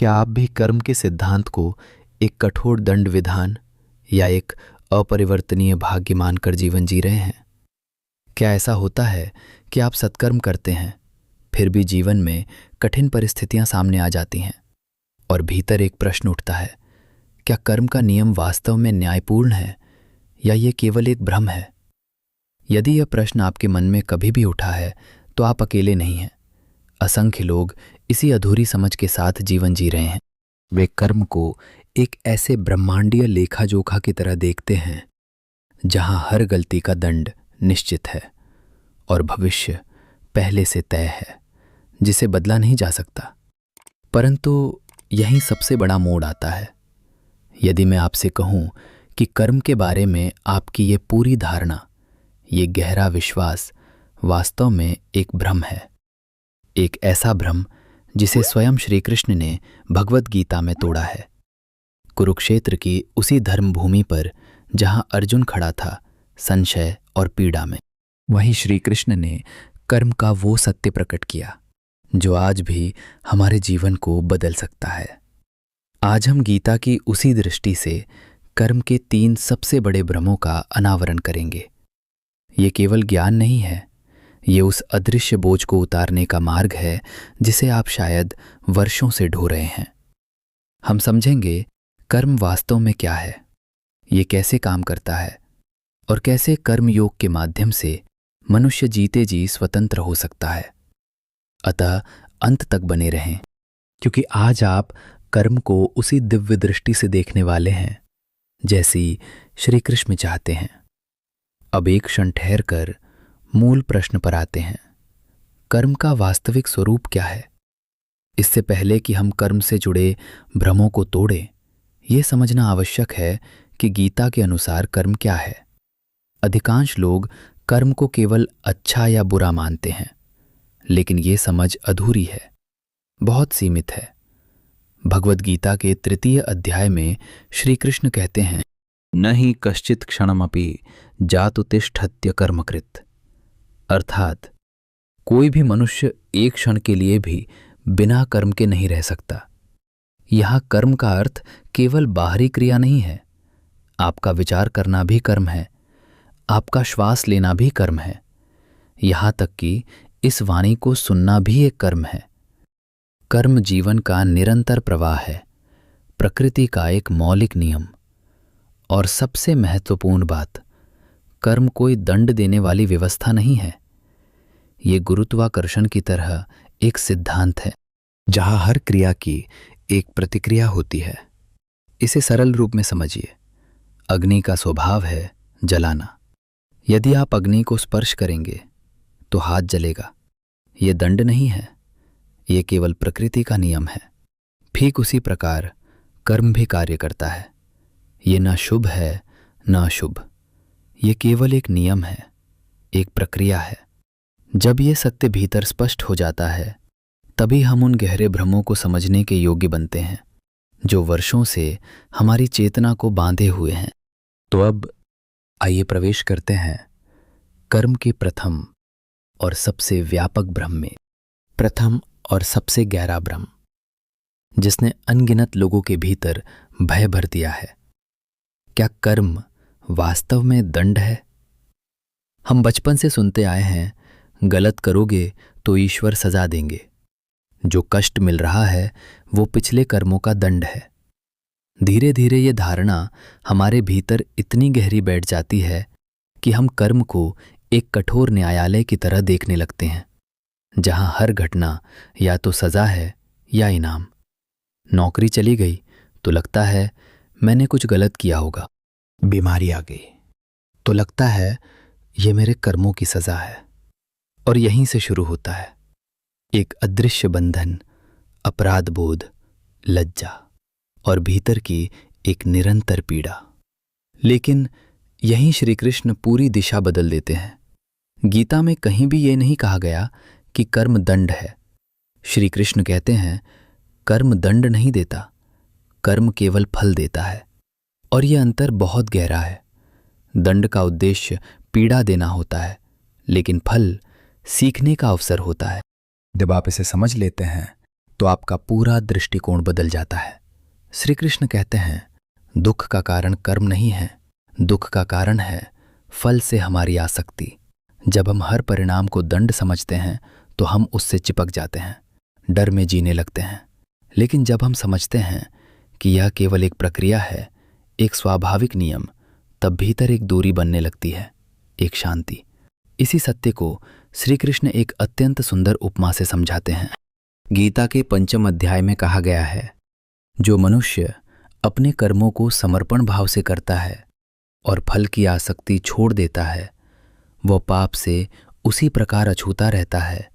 क्या आप भी कर्म के सिद्धांत को एक कठोर दंड विधान या एक अपरिवर्तनीय भाग्य मानकर जीवन जी रहे हैं? क्या ऐसा होता है कि आप सत्कर्म करते हैं, फिर भी जीवन में कठिन परिस्थितियां सामने आ जाती हैं और भीतर एक प्रश्न उठता है, क्या कर्म का नियम वास्तव में न्यायपूर्ण है या ये केवल एक भ्रम है? यदि यह प्रश्न आपके मन में कभी भी उठा है तो आप अकेले नहीं हैं। असंख्य लोग इसी अधूरी समझ के साथ जीवन जी रहे हैं। वे कर्म को एक ऐसे ब्रह्मांडीय लेखा जोखा की तरह देखते हैं जहां हर गलती का दंड निश्चित है और भविष्य पहले से तय है, जिसे बदला नहीं जा सकता। परंतु यहीं सबसे बड़ा मोड़ आता है। यदि मैं आपसे कहूं कि कर्म के बारे में आपकी ये पूरी धारणा, ये गहरा विश्वास वास्तव में एक भ्रम है, एक ऐसा भ्रम जिसे स्वयं श्री कृष्ण ने भगवत गीता में तोड़ा है। कुरुक्षेत्र की उसी धर्म भूमि पर जहां अर्जुन खड़ा था संशय और पीड़ा में, वहीं श्री कृष्ण ने कर्म का वो सत्य प्रकट किया जो आज भी हमारे जीवन को बदल सकता है। आज हम गीता की उसी दृष्टि से कर्म के 3 सबसे बड़े भ्रमों का अनावरण करेंगे। ये केवल ज्ञान नहीं है, ये उस अदृश्य बोझ को उतारने का मार्ग है जिसे आप शायद वर्षों से ढो रहे हैं। हम समझेंगे कर्म वास्तव में क्या है, ये कैसे काम करता है और कैसे कर्म योग के माध्यम से मनुष्य जीते जी स्वतंत्र हो सकता है। अतः अंत तक बने रहें, क्योंकि आज आप कर्म को उसी दिव्य दृष्टि से देखने वाले हैं जैसी श्री कृष्ण चाहते हैं। अब एक क्षण ठहर कर मूल प्रश्न पर आते हैं, कर्म का वास्तविक स्वरूप क्या है? इससे पहले कि हम कर्म से जुड़े भ्रमों को तोड़ें, यह समझना आवश्यक है कि गीता के अनुसार कर्म क्या है। अधिकांश लोग कर्म को केवल अच्छा या बुरा मानते हैं, लेकिन ये समझ अधूरी है, बहुत सीमित है। भगवद गीता के 3 अध्याय में श्री कृष्ण कहते हैं, न ही कश्चित क्षणमपि जातु तिष्ठत्य कर्मकृत। अर्थात कोई भी मनुष्य एक क्षण के लिए भी बिना कर्म के नहीं रह सकता। यहां कर्म का अर्थ केवल बाहरी क्रिया नहीं है। आपका विचार करना भी कर्म है, आपका श्वास लेना भी कर्म है, यहां तक कि इस वाणी को सुनना भी एक कर्म है। कर्म जीवन का निरंतर प्रवाह है, प्रकृति का एक मौलिक नियम। और सबसे महत्वपूर्ण बात, कर्म कोई दंड देने वाली व्यवस्था नहीं है। ये गुरुत्वाकर्षण की तरह एक सिद्धांत है जहां हर क्रिया की एक प्रतिक्रिया होती है। इसे सरल रूप में समझिए, अग्नि का स्वभाव है जलाना। यदि आप अग्नि को स्पर्श करेंगे तो हाथ जलेगा। ये दंड नहीं है, ये केवल प्रकृति का नियम है। ठीक उसी प्रकार कर्म भी कार्य करता है। ये न शुभ है न अशुभ, ये केवल एक नियम है, एक प्रक्रिया है। जब ये सत्य भीतर स्पष्ट हो जाता है, तभी हम उन गहरे भ्रमों को समझने के योग्य बनते हैं जो वर्षों से हमारी चेतना को बांधे हुए हैं। तो अब आइए प्रवेश करते हैं कर्म के प्रथम और सबसे व्यापक भ्रम में। प्रथम और सबसे गहरा भ्रम, जिसने अनगिनत लोगों के भीतर भय भर दिया है। क्या कर्म वास्तव में दंड है? हम बचपन से सुनते आए हैं, गलत करोगे तो ईश्वर सजा देंगे। जो कष्ट मिल रहा है वो पिछले कर्मों का दंड है। धीरे धीरे ये धारणा हमारे भीतर इतनी गहरी बैठ जाती है कि हम कर्म को एक कठोर न्यायालय की तरह देखने लगते हैं, जहां हर घटना या तो सजा है या इनाम। नौकरी चली गई तो लगता है मैंने कुछ गलत किया होगा। बीमारी आ गई तो लगता है ये मेरे कर्मों की सजा है। और यहीं से शुरू होता है एक अदृश्य बंधन, अपराध बोध, लज्जा और भीतर की एक निरंतर पीड़ा। लेकिन यहीं श्री कृष्ण पूरी दिशा बदल देते हैं। गीता में कहीं भी ये नहीं कहा गया कि कर्म दंड है। श्री कृष्ण कहते हैं, कर्म दंड नहीं देता, कर्म केवल फल देता है। और यह अंतर बहुत गहरा है। दंड का उद्देश्य पीड़ा देना होता है, लेकिन फल सीखने का अवसर होता है। जब आप इसे समझ लेते हैं तो आपका पूरा दृष्टिकोण बदल जाता है। श्री कृष्ण कहते हैं, दुख का कारण कर्म नहीं है, दुख का कारण है फल से हमारी आसक्ति। जब हम हर परिणाम को दंड समझते हैं तो हम उससे चिपक जाते हैं, डर में जीने लगते हैं। लेकिन जब हम समझते हैं कि यह केवल एक प्रक्रिया है, एक स्वाभाविक नियम, तब भीतर एक दूरी बनने लगती है, एक शांति। इसी सत्य को श्री कृष्ण एक अत्यंत सुंदर उपमा से समझाते हैं। गीता के 5वें अध्याय में कहा गया है, जो मनुष्य अपने कर्मों को समर्पण भाव से करता है और फल की आसक्ति छोड़ देता है, वह पाप से उसी प्रकार अछूता रहता है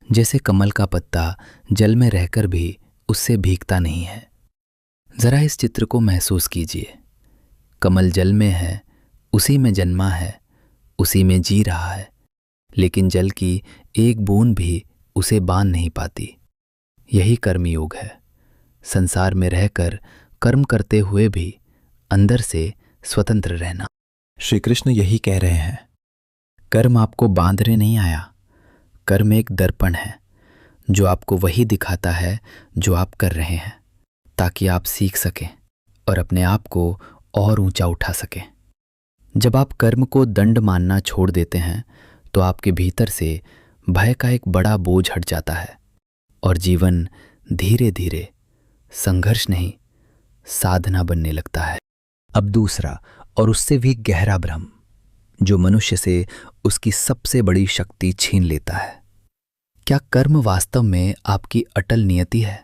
जैसे कमल का पत्ता जल में रहकर भी उससे भीगता नहीं है। जरा इस चित्र को महसूस कीजिए। कमल जल में है, उसी में जन्मा है, उसी में जी रहा है, लेकिन जल की एक बूंद भी उसे बांध नहीं पाती। यही कर्मयोग है। संसार में रहकर कर्म करते हुए भी अंदर से स्वतंत्र रहना। श्री कृष्ण यही कह रहे हैं, कर्म आपको बांधने नहीं आया। कर्म एक दर्पण है जो आपको वही दिखाता है जो आप कर रहे हैं, ताकि आप सीख सकें और अपने आप को और ऊंचा उठा सकें। जब आप कर्म को दंड मानना छोड़ देते हैं तो आपके भीतर से भय का एक बड़ा बोझ हट जाता है और जीवन धीरे धीरे संघर्ष नहीं, साधना बनने लगता है। अब दूसरा और उससे भी गहरा भ्रम, जो मनुष्य से उसकी सबसे बड़ी शक्ति छीन लेता है। क्या कर्म वास्तव में आपकी अटल नियति है?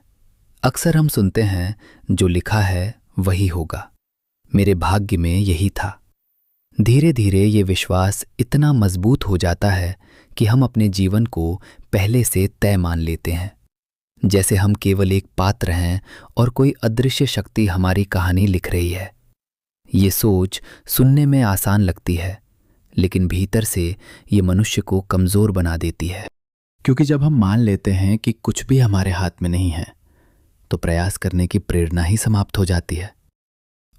अक्सर हम सुनते हैं, जो लिखा है वही होगा, मेरे भाग्य में यही था। धीरे धीरे ये विश्वास इतना मजबूत हो जाता है कि हम अपने जीवन को पहले से तय मान लेते हैं, जैसे हम केवल एक पात्र हैं और कोई अदृश्य शक्ति हमारी कहानी लिख रही है। ये सोच सुनने में आसान लगती है, लेकिन भीतर से ये मनुष्य को कमजोर बना देती है। क्योंकि जब हम मान लेते हैं कि कुछ भी हमारे हाथ में नहीं है, तो प्रयास करने की प्रेरणा ही समाप्त हो जाती है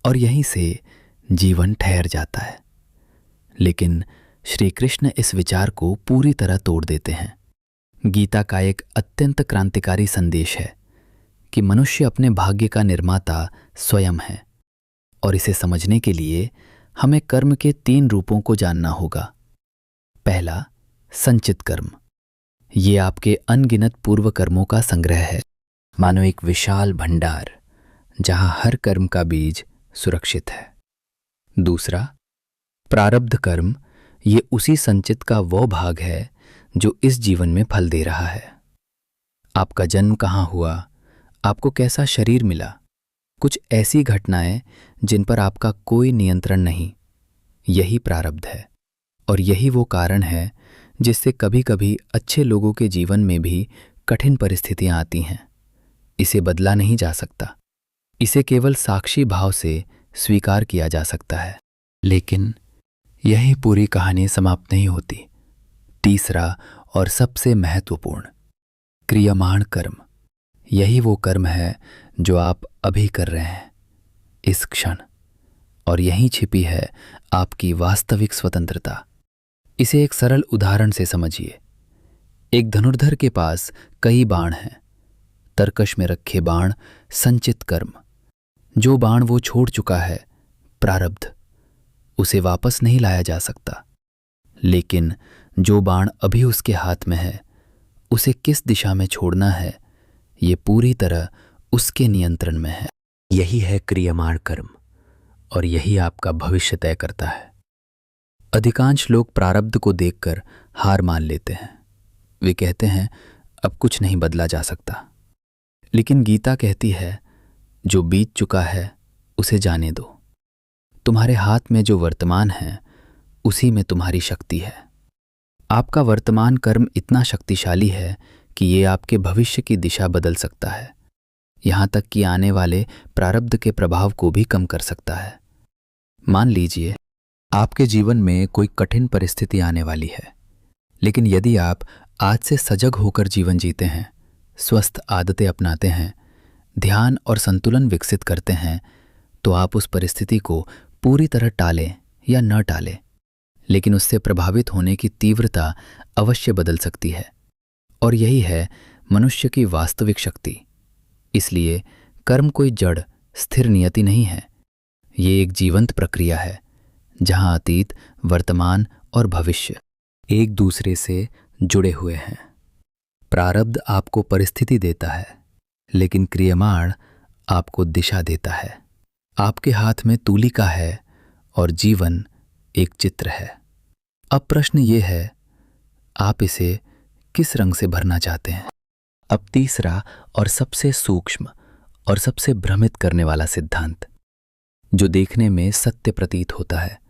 और यहीं से जीवन ठहर जाता है। लेकिन श्री कृष्ण इस विचार को पूरी तरह तोड़ देते हैं। गीता का एक अत्यंत क्रांतिकारी संदेश है कि मनुष्य अपने भाग्य का निर्माता स्वयं है, और इसे समझने के लिए हमें कर्म के 3 रूपों को जानना होगा। पहला, संचित कर्म। ये आपके अनगिनत पूर्व कर्मों का संग्रह है, मानो एक विशाल भंडार जहां हर कर्म का बीज सुरक्षित है। दूसरा, प्रारब्ध कर्म। ये उसी संचित का वो भाग है जो इस जीवन में फल दे रहा है। आपका जन्म कहाँ हुआ, आपको कैसा शरीर मिला, कुछ ऐसी घटनाएं जिन पर आपका कोई नियंत्रण नहीं, यही प्रारब्ध है। और यही वो कारण है जिससे कभी कभी अच्छे लोगों के जीवन में भी कठिन परिस्थितियां आती हैं। इसे बदला नहीं जा सकता, इसे केवल साक्षी भाव से स्वीकार किया जा सकता है। लेकिन यही पूरी कहानी समाप्त नहीं होती। तीसरा और सबसे महत्वपूर्ण, क्रियमाण कर्म। यही वो कर्म है जो आप अभी कर रहे हैं, इस क्षण, और यहीं छिपी है आपकी वास्तविक स्वतंत्रता। इसे एक सरल उदाहरण से समझिए। एक धनुर्धर के पास कई बाण हैं। तरकश में रखे बाण संचित कर्म। जो बाण वो छोड़ चुका है, प्रारब्ध, उसे वापस नहीं लाया जा सकता। लेकिन जो बाण अभी उसके हाथ में है, उसे किस दिशा में छोड़ना है, ये पूरी तरह उसके नियंत्रण में है। यही है क्रियमाण कर्म, और यही आपका भविष्य तय करता है। अधिकांश लोग प्रारब्ध को देखकर हार मान लेते हैं। वे कहते हैं, अब कुछ नहीं बदला जा सकता। लेकिन गीता कहती है, जो बीत चुका है उसे जाने दो। तुम्हारे हाथ में जो वर्तमान है, उसी में तुम्हारी शक्ति है। आपका वर्तमान कर्म इतना शक्तिशाली है कि ये आपके भविष्य की दिशा बदल सकता है, यहाँ तक कि आने वाले प्रारब्ध के प्रभाव को भी कम कर सकता है। मान लीजिए आपके जीवन में कोई कठिन परिस्थिति आने वाली है, लेकिन यदि आप आज से सजग होकर जीवन जीते हैं, स्वस्थ आदतें अपनाते हैं, ध्यान और संतुलन विकसित करते हैं, तो आप उस परिस्थिति को पूरी तरह टालें या न टालें, लेकिन उससे प्रभावित होने की तीव्रता अवश्य बदल सकती है। और यही है मनुष्य की वास्तविक शक्ति। इसलिए कर्म कोई जड़ स्थिर नियति नहीं है, ये एक जीवंत प्रक्रिया है जहां अतीत, वर्तमान और भविष्य एक दूसरे से जुड़े हुए हैं। प्रारब्ध आपको परिस्थिति देता है, लेकिन क्रियमाण आपको दिशा देता है। आपके हाथ में तूलिका है और जीवन एक चित्र है। अब प्रश्न ये है, आप इसे किस रंग से भरना चाहते हैं? अब तीसरा और सबसे सूक्ष्म और सबसे भ्रमित करने वाला सिद्धांत, जो देखने में सत्य प्रतीत होता है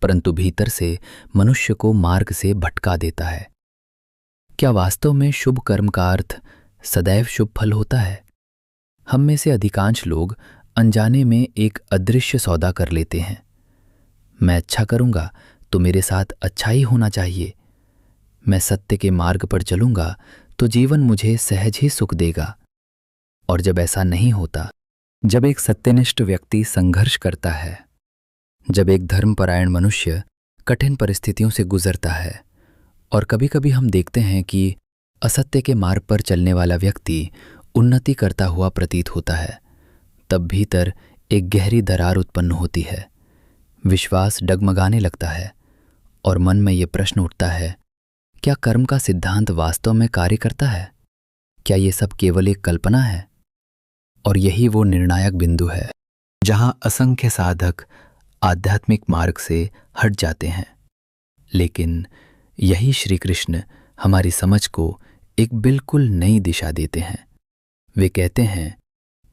परंतु भीतर से मनुष्य को मार्ग से भटका देता है। क्या वास्तव में शुभ कर्म का अर्थ सदैव शुभ फल होता है? हम में से अधिकांश लोग अनजाने में एक अदृश्य सौदा कर लेते हैं। मैं अच्छा करूंगा तो मेरे साथ अच्छा ही होना चाहिए। मैं सत्य के मार्ग पर चलूंगा तो जीवन मुझे सहज ही सुख देगा। और जब ऐसा नहीं होता, जब एक सत्यनिष्ठ व्यक्ति संघर्ष करता है, जब एक धर्मपरायण मनुष्य कठिन परिस्थितियों से गुजरता है, और कभी-कभी हम देखते हैं कि असत्य के मार्ग पर चलने वाला व्यक्ति उन्नति करता हुआ प्रतीत होता है, तब भीतर एक गहरी दरार उत्पन्न होती है। विश्वास डगमगाने लगता है और मन में ये प्रश्न उठता है, क्या कर्म का सिद्धांत वास्तव में कार्य करता है? क्या ये सब केवल एक कल्पना है? और यही वो निर्णायक बिंदु है जहां असंख्य साधक आध्यात्मिक मार्ग से हट जाते हैं। लेकिन यही श्री कृष्ण हमारी समझ को एक बिल्कुल नई दिशा देते हैं। वे कहते हैं,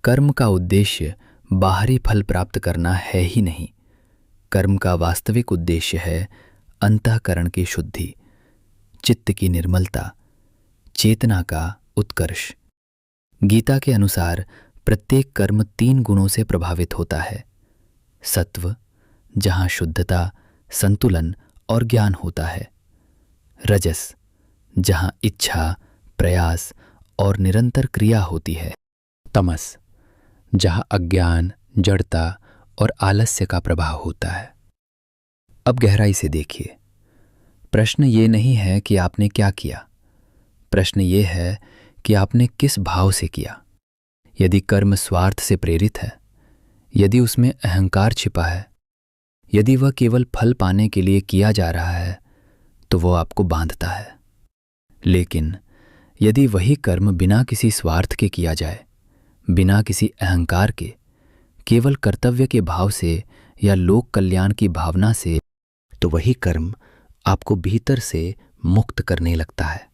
कर्म का उद्देश्य बाहरी फल प्राप्त करना है ही नहीं। कर्म का वास्तविक उद्देश्य है अंतःकरण की शुद्धि, चित्त की निर्मलता, चेतना का उत्कर्ष। गीता के अनुसार प्रत्येक कर्म 3 गुणों से प्रभावित होता है। सत्व, जहां शुद्धता, संतुलन और ज्ञान होता है। रजस, जहां इच्छा, प्रयास और निरंतर क्रिया होती है। तमस, जहां अज्ञान, जड़ता और आलस्य का प्रभाव होता है। अब गहराई से देखिए, प्रश्न ये नहीं है कि आपने क्या किया, प्रश्न ये है कि आपने किस भाव से किया। यदि कर्म स्वार्थ से प्रेरित है, यदि उसमें अहंकार छिपा है, यदि वह केवल फल पाने के लिए किया जा रहा है, तो वह आपको बांधता है। लेकिन यदि वही कर्म बिना किसी स्वार्थ के किया जाए, बिना किसी अहंकार के, केवल कर्तव्य के भाव से या लोक कल्याण की भावना से, तो वही कर्म आपको भीतर से मुक्त करने लगता है।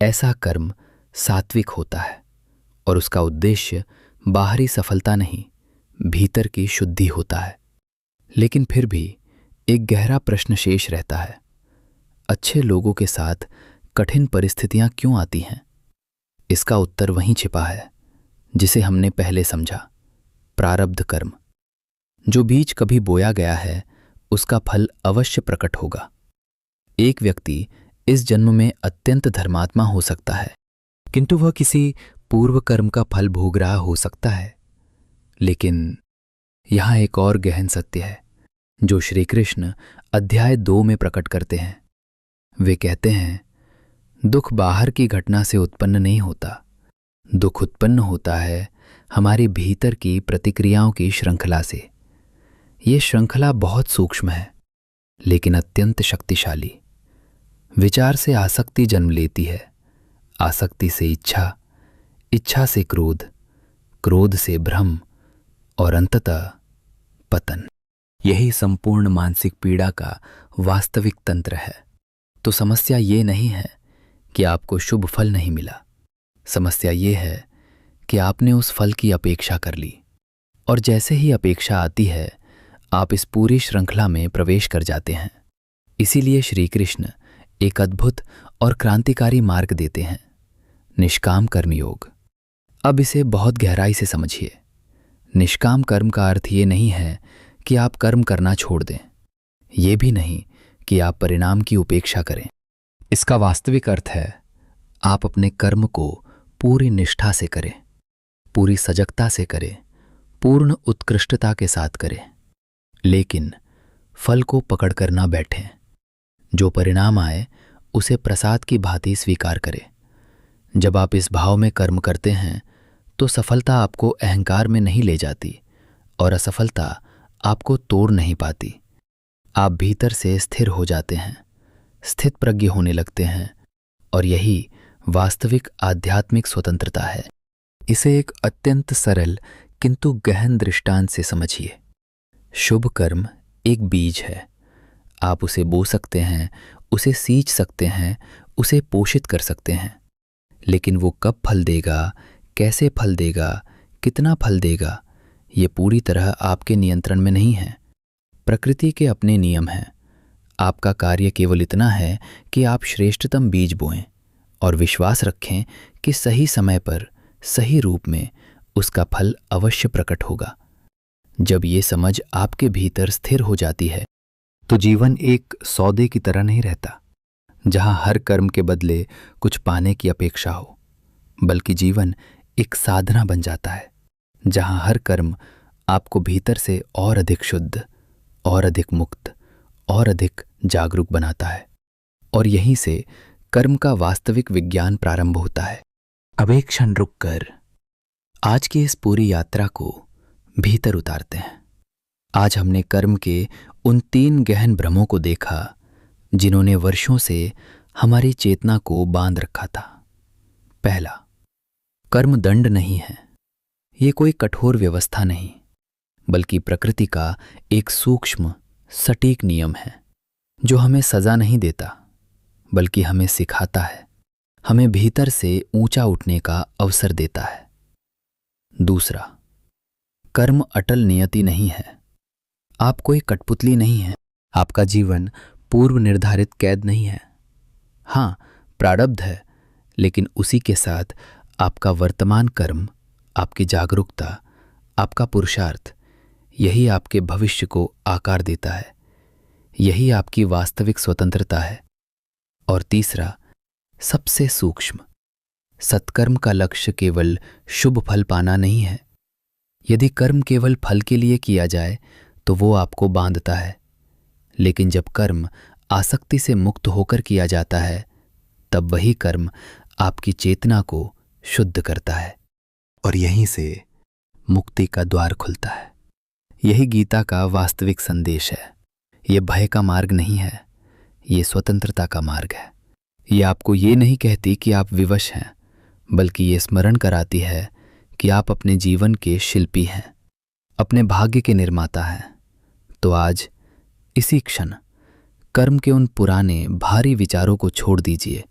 ऐसा कर्म सात्विक होता है और उसका उद्देश्य बाहरी सफलता नहीं, भीतर की शुद्धि होता है। लेकिन फिर भी एक गहरा प्रश्न शेष रहता है, अच्छे लोगों के साथ कठिन परिस्थितियां क्यों आती हैं? इसका उत्तर वहीं छिपा है जिसे हमने पहले समझा, प्रारब्ध कर्म। जो बीज कभी बोया गया है, उसका फल अवश्य प्रकट होगा। एक व्यक्ति इस जन्म में अत्यंत धर्मात्मा हो सकता है, किंतु वह किसी पूर्व कर्म का फल भोग रहा हो सकता है। लेकिन यहां एक और गहन सत्य है जो श्री कृष्ण अध्याय 2 में प्रकट करते हैं। वे कहते हैं, दुख बाहर की घटना से उत्पन्न नहीं होता, दुख उत्पन्न होता है हमारी भीतर की प्रतिक्रियाओं की श्रृंखला से। ये श्रृंखला बहुत सूक्ष्म है लेकिन अत्यंत शक्तिशाली। विचार से आसक्ति जन्म लेती है, आसक्ति से इच्छा, इच्छा से क्रोध, क्रोध से भ्रम और अंततः पतन। यही संपूर्ण मानसिक पीड़ा का वास्तविक तंत्र है। तो समस्या ये नहीं है कि आपको शुभ फल नहीं मिला, समस्या ये है कि आपने उस फल की अपेक्षा कर ली, और जैसे ही अपेक्षा आती है आप इस पूरी श्रृंखला में प्रवेश कर जाते हैं। इसीलिए श्री कृष्ण एक अद्भुत और क्रांतिकारी मार्ग देते हैं, निष्काम कर्मयोग। अब इसे बहुत गहराई से समझिए। निष्काम कर्म का अर्थ ये नहीं है कि आप कर्म करना छोड़ दें, ये भी नहीं कि आप परिणाम की उपेक्षा करें। इसका वास्तविक अर्थ है आप अपने कर्म को पूरी निष्ठा से करें, पूरी सजगता से करें, पूर्ण उत्कृष्टता के साथ करें, लेकिन फल को पकड़कर ना बैठें। जो परिणाम आए उसे प्रसाद की भांति स्वीकार करें। जब आप इस भाव में कर्म करते हैं तो सफलता आपको अहंकार में नहीं ले जाती और असफलता आपको तोड़ नहीं पाती। आप भीतर से स्थिर हो जाते हैं, स्थित प्रज्ञ होने लगते हैं, और यही वास्तविक आध्यात्मिक स्वतंत्रता है। इसे एक अत्यंत सरल किंतु गहन दृष्टांत से समझिए। शुभ कर्म एक बीज है। आप उसे बो सकते हैं, उसे सींच सकते हैं, उसे पोषित कर सकते हैं, लेकिन वो कब फल देगा, कैसे फल देगा, कितना फल देगा, ये पूरी तरह आपके नियंत्रण में नहीं है। प्रकृति के अपने नियम हैं। आपका कार्य केवल इतना है कि आप श्रेष्ठतम बीज बोएं और विश्वास रखें कि सही समय पर सही रूप में उसका फल अवश्य प्रकट होगा। जब ये समझ आपके भीतर स्थिर हो जाती है तो जीवन एक सौदे की तरह नहीं रहता जहां हर कर्म के बदले कुछ पाने की अपेक्षा हो, बल्कि जीवन एक साधना बन जाता है जहां हर कर्म आपको भीतर से और अधिक शुद्ध, और अधिक मुक्त, और अधिक जागरूक बनाता है। और यहीं से कर्म का वास्तविक विज्ञान प्रारंभ होता है। अब एक क्षण रुककर आज की इस पूरी यात्रा को भीतर उतारते हैं। आज हमने कर्म के उन 3 गहन भ्रमों को देखा जिन्होंने वर्षों से हमारी चेतना को बांध रखा था। पहला, कर्म दंड नहीं है। ये कोई कठोर व्यवस्था नहीं, बल्कि प्रकृति का एक सूक्ष्म सटीक नियम है जो हमें सजा नहीं देता, बल्कि हमें सिखाता है, हमें भीतर से ऊंचा उठने का अवसर देता है। दूसरा, कर्म अटल नियति नहीं है। आप कोई कठपुतली नहीं है। आपका जीवन पूर्व निर्धारित कैद नहीं है। हाँ, प्रारब्ध है, लेकिन उसी के साथ आपका वर्तमान कर्म, आपकी जागरूकता, आपका पुरुषार्थ, यही आपके भविष्य को आकार देता है। यही आपकी वास्तविक स्वतंत्रता है। और तीसरा, सबसे सूक्ष्म, सत्कर्म का लक्ष्य केवल शुभ फल पाना नहीं है। यदि कर्म केवल फल के लिए किया जाए तो वो आपको बांधता है, लेकिन जब कर्म आसक्ति से मुक्त होकर किया जाता है तब वही कर्म आपकी चेतना को शुद्ध करता है और यहीं से मुक्ति का द्वार खुलता है। यही गीता का वास्तविक संदेश है। ये भय का मार्ग नहीं है, ये स्वतंत्रता का मार्ग है। ये आपको ये नहीं कहती कि आप विवश हैं, बल्कि ये स्मरण कराती है कि आप अपने जीवन के शिल्पी हैं, अपने भाग्य के निर्माता हैं। तो आज इसी क्षण कर्म के उन पुराने भारी विचारों को छोड़ दीजिए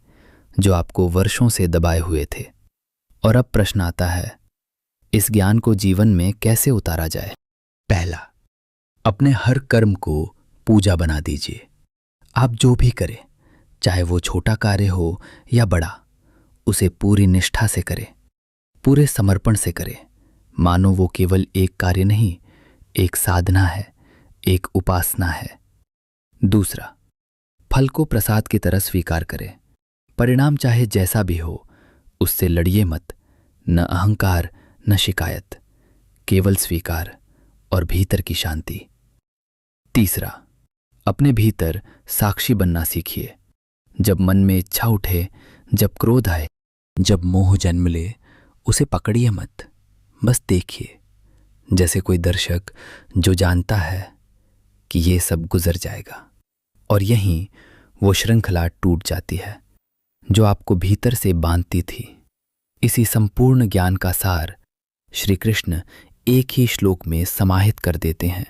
जो आपको वर्षों से दबाए हुए थे। और अब प्रश्न आता है, इस ज्ञान को जीवन में कैसे उतारा जाए? पहला, अपने हर कर्म को पूजा बना दीजिए। आप जो भी करें, चाहे वो छोटा कार्य हो या बड़ा, उसे पूरी निष्ठा से करें, पूरे समर्पण से करें। मानो वो केवल एक कार्य नहीं, एक साधना है, एक उपासना है। दूसरा, फल को प्रसाद की तरह स्वीकार करें। परिणाम चाहे जैसा भी हो, उससे लड़िए मत। न अहंकार, न शिकायत, केवल स्वीकार और भीतर की शांति। तीसरा, अपने भीतर साक्षी बनना सीखिए। जब मन में इच्छा उठे, जब क्रोध आए, जब मोह जन्म ले, उसे पकड़िए मत, बस देखिए, जैसे कोई दर्शक जो जानता है कि ये सब गुजर जाएगा। और यहीं वो श्रृंखला टूट जाती है जो आपको भीतर से बांधती थी। इसी संपूर्ण ज्ञान का सार श्री कृष्ण एक ही श्लोक में समाहित कर देते हैं।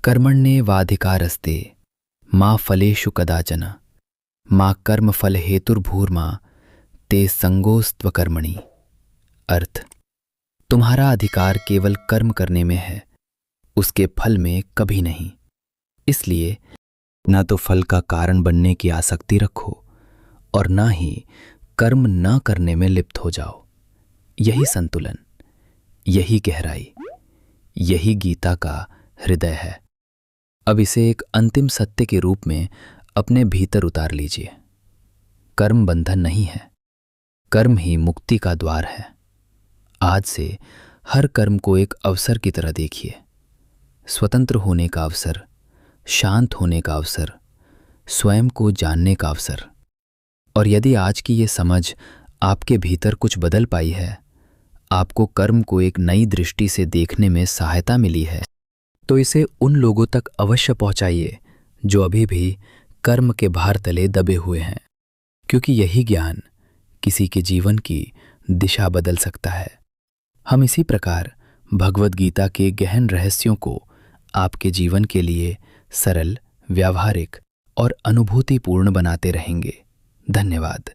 कर्मण्येवाधिकारस्ते मा फलेषु कदाचन मा कर्म फल हेतुर्भूर्मा ते संगोस्त्व कर्मणि। अर्थ, तुम्हारा अधिकार केवल कर्म करने में है, उसके फल में कभी नहीं। इसलिए न तो फल का कारण बनने की आसक्ति रखो और न ही कर्म न करने में लिप्त हो जाओ। यही संतुलन, यही गहराई, यही गीता का हृदय है। अब इसे एक अंतिम सत्य के रूप में अपने भीतर उतार लीजिए। कर्म बंधन नहीं है, कर्म ही मुक्ति का द्वार है। आज से हर कर्म को एक अवसर की तरह देखिए, स्वतंत्र होने का अवसर, शांत होने का अवसर, स्वयं को जानने का अवसर। और यदि आज की ये समझ आपके भीतर कुछ बदल पाई है, आपको कर्म को एक नई दृष्टि से देखने में सहायता मिली है, तो इसे उन लोगों तक अवश्य पहुंचाइए जो अभी भी कर्म के भार तले दबे हुए हैं, क्योंकि यही ज्ञान किसी के जीवन की दिशा बदल सकता है। हम इसी प्रकार भगवद गीता के गहन रहस्यों को आपके जीवन के लिए सरल, व्यावहारिक और अनुभूतिपूर्ण बनाते रहेंगे। धन्यवाद।